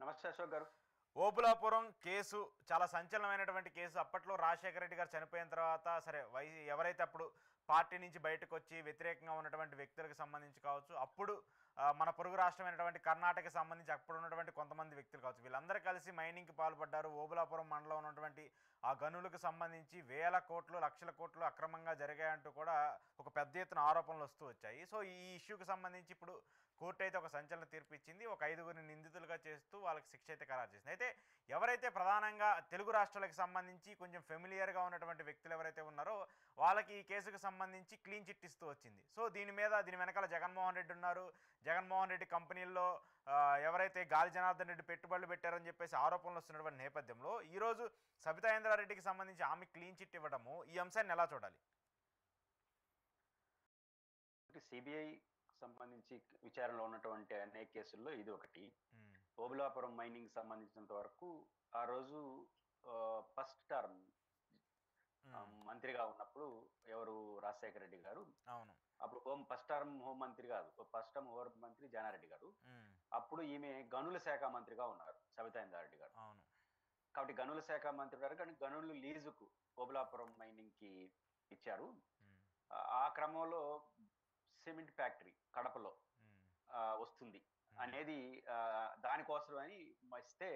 నమస్తే అశోక్ గారు. ఓబులాపురం కేసు చాలా సంచలనమైనటువంటి కేసు. అప్పట్లో రాజశేఖర రెడ్డి గారు చనిపోయిన తర్వాత సరే ఎవరైతే అప్పుడు పార్టీ నుంచి బయటకు వచ్చి వ్యతిరేకంగా ఉన్నటువంటి వ్యక్తులకు సంబంధించి కావచ్చు, అప్పుడు మన పొరుగు రాష్ట్రమైనటువంటి కర్ణాటకకి సంబంధించి అప్పుడు ఉన్నటువంటి కొంతమంది వ్యక్తులు కావచ్చు, వీళ్ళందరూ కలిసి మైనింగ్కి పాల్పడ్డారు. ఓబులాపురం మండలం ఉన్నటువంటి ఆ గనులకు సంబంధించి వేల కోట్లు లక్షల కోట్లు అక్రమంగా జరిగాయంటూ కూడా ఒక పెద్ద ఎత్తున ఆరోపణలు వస్తూ వచ్చాయి. సో ఈ ఇష్యూకి సంబంధించి ఇప్పుడు కోర్టు అయితే ఒక సంచలన తీర్పు ఇచ్చింది. ఒక 5గురిని నిందితులుగా చేస్తూ వాళ్ళకి శిక్ష అయితే ఖరారు చేసింది. అయితే ఎవరైతే ప్రధానంగా తెలుగు రాష్ట్రాలకు సంబంధించి కొంచెం ఫెమిలియర్గా ఉన్నటువంటి వ్యక్తులు ఎవరైతే ఉన్నారో వాళ్ళకి ఈ కేసుకు సంబంధించి క్లీన్ చిట్ ఇస్తూ వచ్చింది. సో దీని వెనకాల జగన్మోహన్ రెడ్డి ఉన్నారు. జగన్మోహన్ రెడ్డి కంపెనీల్లో ఎవరైతే గాలి జనార్దన్ రెడ్డి పెట్టుబడులు పెట్టారని చెప్పేసి ఆరోపణలు వస్తున్నటువంటి నేపథ్యంలో ఈరోజు సబితా ఇంద్రారెడ్డికి సంబంధించి ఆమె క్లీన్ చిట్ ఇవ్వడము, ఈ అంశాన్ని ఎలా చూడాలి? సిబిఐ సంబంధించి విచారణలో ఉన్నటువంటి అనేక కేసుల్లో ఇది ఒకటి. ఓబులాపురం మైనింగ్ సంబంధించినంత వరకు ఆ రోజు ఫస్ట్ టర్మ్ మంత్రిగా ఉన్నప్పుడు ఎవరు రాజశేఖర రెడ్డి గారు, అవును, అప్పుడు ఫస్ట్ టర్మ్ హోం మంత్రి కాదు, ఫస్ట్ టర్మ్ హోం మంత్రి జానారెడ్డి గారు. అప్పుడు ఈమె గనుల శాఖ మంత్రిగా ఉన్నారు సబితా ఇంద్రారెడ్డి గారు. అవును. కాబట్టి గనుల శాఖ మంత్రి గారు కానీ గనులు లీజుకు ఓబులాపురం మైనింగ్ కి ఇచ్చారు. ఆ క్రమంలో సిమెంట్ ఫ్యాక్టరీ కడపలో వస్తుంది అనేది దానికోసం అని ఇస్తే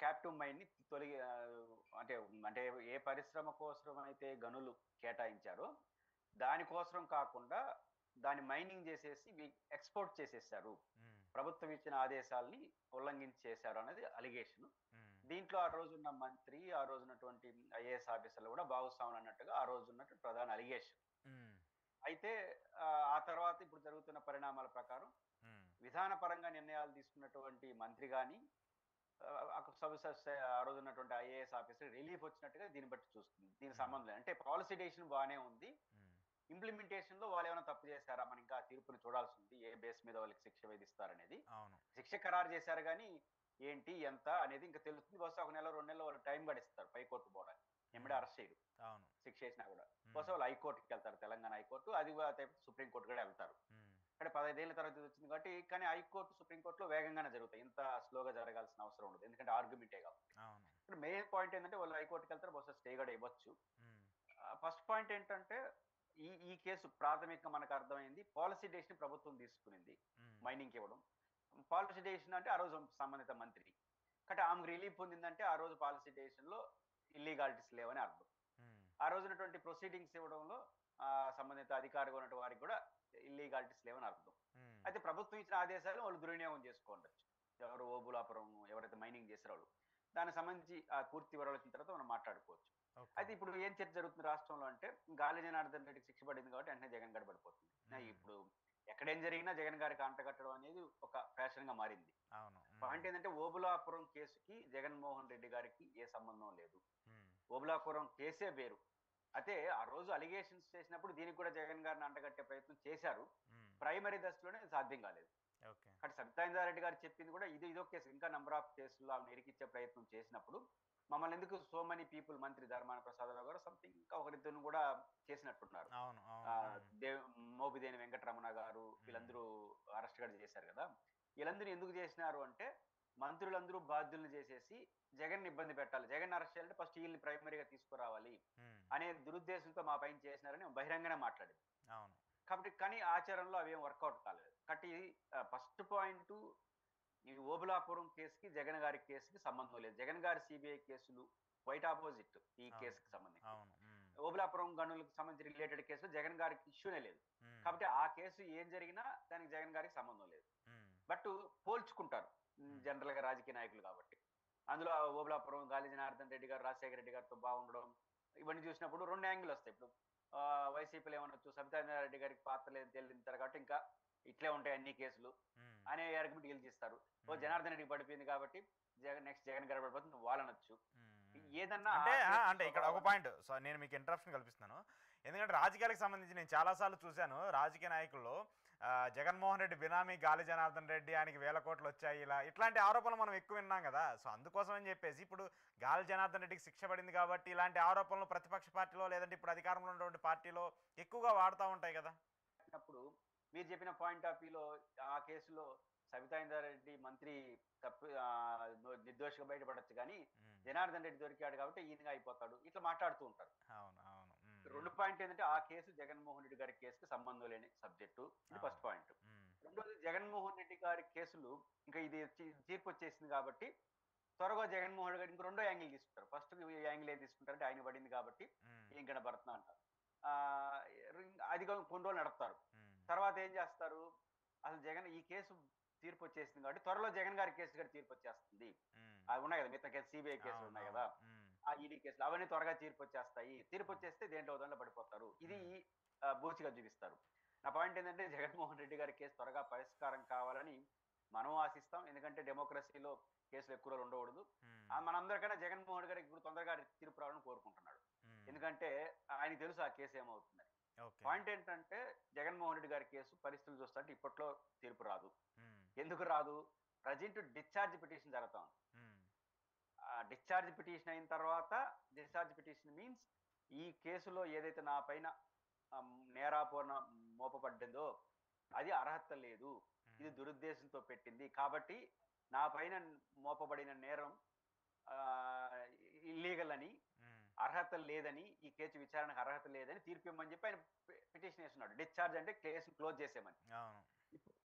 క్యాప్టివ్ మైన్ ని తొలగి అంటే అంటే ఏ పరిశ్రమ కోసం అయితే గనులు కేటాయించారో దానికోసం కాకుండా దాన్ని మైనింగ్ చేసేసి ఎక్స్పోర్ట్ చేసేసారు, ప్రభుత్వం ఇచ్చిన ఆదేశాలని ఉల్లంఘించేశారు అనేది అలిగేషన్. దీంట్లో ఆ రోజున్న మంత్రి, ఆ రోజున్నటువంటి ఐఏఎస్ ఆఫీసర్లు కూడా భాగస్వాములు అన్నట్టుగా ఆ రోజు ఉన్నటువంటి ప్రధాన అలిగేషన్. అయితే ఆ తర్వాత ఇప్పుడు జరుగుతున్న పరిణామాల ప్రకారం విధానపరంగా నిర్ణయాలు తీసుకున్నటువంటి మంత్రి కానీ ఆ రోజు ఉన్నటువంటి ఐఏఎస్ ఆఫీసర్ రిలీఫ్ వచ్చినట్టుగా దీన్ని బట్టి చూస్తుంది. దీనికి సంబంధం లేదు. అంటే పాలసీ డెసిషన్ బాగానే ఉంది, ఇంప్లిమెంటేషన్ లో వాళ్ళు ఏమైనా తప్పు చేశారా మనం ఇంకా తీర్పుని చూడాల్సి ఉంది. ఏ బేస్ మీద వాళ్ళకి శిక్ష విధిస్తారనేది. శిక్ష ఖరారు చేశారు కానీ ఏంటి ఎంత అనేది ఇంకా తెలుస్తుంది. బహుశా 1 నెల 2 నెలలు వాళ్ళు టైం గడిస్తారు పైకోర్టు పోవడానికి. ఎమ్మడే అరెస్ట్ చేయరు శిక్ష వేసినా కూడా. బహుశా వాళ్ళు హైకోర్టుకి వెళ్తారు, తెలంగాణ హైకోర్టు, అది సుప్రీంకోర్టు కూడా వెళ్తారు. అంటే 15 ఏళ్ల తర్వాత వచ్చింది కాబట్టి. కానీ హైకోర్టు సుప్రీంకోర్టులో వేగంగానే జరుగుతాయి, ఇంత స్లోగా జరగాల్సిన అవసరం ఉండదు, ఎందుకంటే ఆర్గ్యుమెంటే కాబట్టి. ఇక్కడ మెయిన్ పాయింట్ ఏంటంటే వాళ్ళు హైకోర్టుకి వెళ్తారు, బహుశా స్టే కూడా ఇవ్వచ్చు. ఫస్ట్ పాయింట్ ఏంటంటే ఈ కేసు ప్రాథమికంగా మనకు అర్థమైంది పాలసీ డెసిషన్ ప్రభుత్వం తీసుకునింది మైనింగ్ ఇవ్వడం. పాలసీ డెసిషన్ అంటే ఆ రోజు సంబంధిత మంత్రి కాబట్టి ఆమెకు రిలీఫ్ పొందిందంటే ఆ రోజు పాలసీ డెసిషన్ లో ఇల్లీగాలిటీస్ లేవని అర్థం. ఆ రోజునటువంటి ప్రొసీడింగ్స్ ఇవ్వడంలో సంబంధిత అధికారిగా ఉన్నటువంటి వారికి కూడా ఇల్లీగాలిటీస్ లేవని అర్థం. అయితే ప్రభుత్వం ఇచ్చిన ఆదేశాలు వాళ్ళు దుర్వినియోగం చేసుకోవచ్చు. ఎవరు ఓబులాపురం ఎవరైతే మైనింగ్ చేసారో వాళ్ళు. దానికి సంబంధించి ఆ పూర్తి వివరాలు వచ్చిన తర్వాత మనం మాట్లాడుకోవచ్చు. అయితే ఇప్పుడు ఏం చర్చ జరుగుతుంది రాష్ట్రంలో అంటే గాలి జనార్దన్ రెడ్డికి శిక్ష పడింది కాబట్టి వెంటనే జగన్ గారు పడిపోతుంది. ఇప్పుడు ఎక్కడేం జరిగినా జగన్ గారికి అంటగట్టడం అనేది ఒక ఫ్యాషన్ గా మారింది. పాయింట్ ఏంటంటే ఓబులాపురం కేసుకి జగన్మోహన్ రెడ్డి గారికి ఏ సంబంధం లేదు. ఓబులాపురం కేసే వేరు. అయితే ఆ రోజు అలిగేషన్స్ చేసినప్పుడు దీనికి కూడా జగన్ గారిని అంటగట్టే ప్రయత్నం చేశారు. ప్రైమరీ దశలోనే సాధ్యం కాలేదు. అటు సబితా ఇంద్రారెడ్డి గారు చెప్పింది కూడా ఇదో కేసు, ఇంకా నెంబర్ ఆఫ్ కేసులు ఆమె ఇరికిచ్చే ప్రయత్నం చేసినప్పుడు మమ్మల్ని ఎందుకు సో మెనీ పీపుల్, మంత్రి ధర్మాన ప్రసాదరావు గారు సంథింగ్ ఇంకా ఒకరిద్దరు కూడా చేసినట్టున్నారు. మోపిదేని వెంకటరమణ గారు వీళ్ళందరూ అరెస్ట్ కూడా చేశారు కదా. వీళ్ళందరూ ఎందుకు చేసినారు అంటే మంత్రులందరూ బాధ్యులను చేసేసి జగన్ ఇబ్బంది పెట్టాలి, జగన్ అరెస్ట్ చేయాలంటే ఫస్ట్ వీళ్ళని ప్రైమరీగా తీసుకురావాలి అనే దురుద్దేశంతో మా పైన చేసినారని బహిరంగంగానే మాట్లాడింది. కాబట్టి కానీ ఆచరణలో అవేం వర్కౌట్ కాలేదు. కాబట్టి ఫస్ట్ పాయింట్ ఈ ఓబులాపురం కేసుకి జగన్ గారి కేసుకి సంబంధం లేదు. జగన్ గారి సిబిఐ కేసులు వైట్ ఆపోజిట్ ఈ కేసుకి సంబంధించి. ఓబులాపురం గనులకు సంబంధించి రిలేటెడ్ కేసులు జగన్ గారికి ఇష్యూనే లేదు. కాబట్టి ఆ కేసు ఏం జరిగినా దానికి జగన్ గారికి సంబంధం లేదు. బట్ పోల్చుకుంటారు జనరల్ గా రాజకీయ నాయకులు కాబట్టి. అందులో ఓబులాపురం గాలి జనార్దన్ రెడ్డి గారు రాజశేఖర రెడ్డి గారితో బాగుండడం ఇవన్నీ చూసినప్పుడు 2 యాంగిల్ వస్తాయి. ఇప్పుడు వైసీపీలో ఏమనొచ్చు, సబితా ఇంద్రారెడ్డి గారికి పాత్ర లేదని తెలియదు కాబట్టి ఇంకా ఇట్లే ఉంటాయి అన్ని కేసులు అనే ఆర్గ్యుమెంట్ గెలిచిస్తారు. జనార్దన్ రెడ్డికి పడిపోయింది కాబట్టి నెక్స్ట్ జగన్ గారు పడిపోతుంది వాళ్ళనొచ్చు. ఏదన్నా అంటే ఇక్కడ ఒక పాయింట్ నేను మీకు ఇంటరప్షన్ కల్పిస్తున్నాను. ఎందుకంటే రాజకీయాలకు సంబంధించి నేను చాలాసార్లు చూశాను రాజకీయ నాయకుల్లో జగన్మోహన్ రెడ్డి బినామీ గాలి జనార్దన్ రెడ్డి, ఆయనకి వేల కోట్లు వచ్చాయి, ఇట్లాంటి ఆరోపణలు మనం ఎక్కువ విన్నాం కదా. సో అందుకోసం అని చెప్పేసి ఇప్పుడు గాలి జనార్దన్ రెడ్డికి శిక్ష పడింది కాబట్టి ఇలాంటి ఆరోపణలు ప్రతిపక్ష పార్టీలో లేదంటే ఇప్పుడు అధికారంలో ఉన్నటువంటి పార్టీలో ఎక్కువగా వాడుతూ ఉంటాయి కదా. మీరు చెప్పిన పాయింట్ ఆఫ్ వ్యూలో ఆ కేసులో సబితా ఇంద్రారెడ్డి మంత్రి నిర్దోషిగా బయటపడొచ్చు కానీ ఉమ్, జనార్దన్ రెడ్డి దొరికాడు కాబట్టి ఈయనగా అయిపోతాడు, ఇట్లా మాట్లాడుతూ ఉంటారు. అవును అవును రెండు పాయింట్ ఏంటంటే ఆ కేసు జగన్మోహన్ రెడ్డి గారి కేసుకి సంబంధం లేని సబ్జెక్టు, ఇది ఫస్ట్ అవును పాయింట్. ఉమ్, రెండోది జగన్మోహన్ రెడ్డి గారి కేసులు ఇంకా ఇది తీర్పు వచ్చేసింది కాబట్టి త్వరగా జగన్మోహన్ రెడ్డి గారు ఇంకో రెండో యాంగిల్ తీసుకుంటారు. ఫస్ట్ యాంగిల్ ఏం తీసుకుంటారంటే ఆయన పడింది కాబట్టి ఉమ్, ఏం కనబడుతున్నా అంటారు. ఆ, అది కొన్ని రోజులు నడుపుతారు. ఉమ్, తర్వాత ఏం చేస్తారు, అసలు జగన్ ఈ కేసు తీర్పు వచ్చేసింది కాబట్టి త్వరలో జగన్ గారి కేసు గారి తీర్పు వచ్చేస్తుంది. ఉమ్, అవి ఉన్నాయి కదా, మిగతా కేసు సిబిఐ కేసులు అవును ఉన్నాయి అవును కదా, ఉమ్, ఆ ఈడీ కేసులు అవన్నీ త్వరగా తీర్పు వచ్చేస్తాయి. తీర్పు ఉమ్, వచ్చేస్తే దేంట్లో దాంట్లో పడిపోతారు. ఇది ఉమ్, బూచిగా చూపిస్తారు. నా పాయింట్ ఏంటంటే జగన్మోహన్ రెడ్డి గారి కేసు త్వరగా పరిష్కారం కావాలని మనం ఆశిస్తాం. ఎందుకంటే డెమోక్రసీలో కేసులు ఎక్కువ రోజులు ఉండకూడదు. ఉమ్, మనందరికన్నా జగన్మోహన్ రెడ్డి గారికి ఇప్పుడు తొందరగా తీర్పు రావాలని కోరుకుంటున్నాడు. ఉమ్, ఎందుకంటే ఆయనకి తెలుసు ఆ కేసు ఏమవుతుందని. ఓకే పాయింట్ ఏంటంటే జగన్మోహన్ రెడ్డి గారి కేసు పరిస్థితులు చూస్తుంటే ఇప్పట్లో తీర్పు రాదు. ఉమ్, ఎందుకు రాదు? ప్రజెంట్ డిశ్చార్జ్ పిటిషన్ జరుగుతా ఉంది. ఉమ్, ఆ డిశ్చార్జ్ పిటిషన్ అయిన తర్వాత, డిశ్చార్జ్ పిటిషన్ మీన్స్ ఈ కేసులో ఏదైతే నా పైన నేరాపోరణ మోపబడ్డిందో అది అర్హత లేదు, ఇది ఉమ్, దురుద్దేశంతో పెట్టింది కాబట్టి నా పైన మోపబడిన నేరం ఇల్లీగల్ అని, ఉమ్, అర్హత లేదని, ఈ కేసు విచారణకు అర్హత లేదని తీర్పు ఇవ్వమని చెప్పి ఆయన పిటిషన్ వేస్తున్నాడు. డిశ్చార్జ్ అంటే కేసు క్లోజ్ చేసేమని. అవును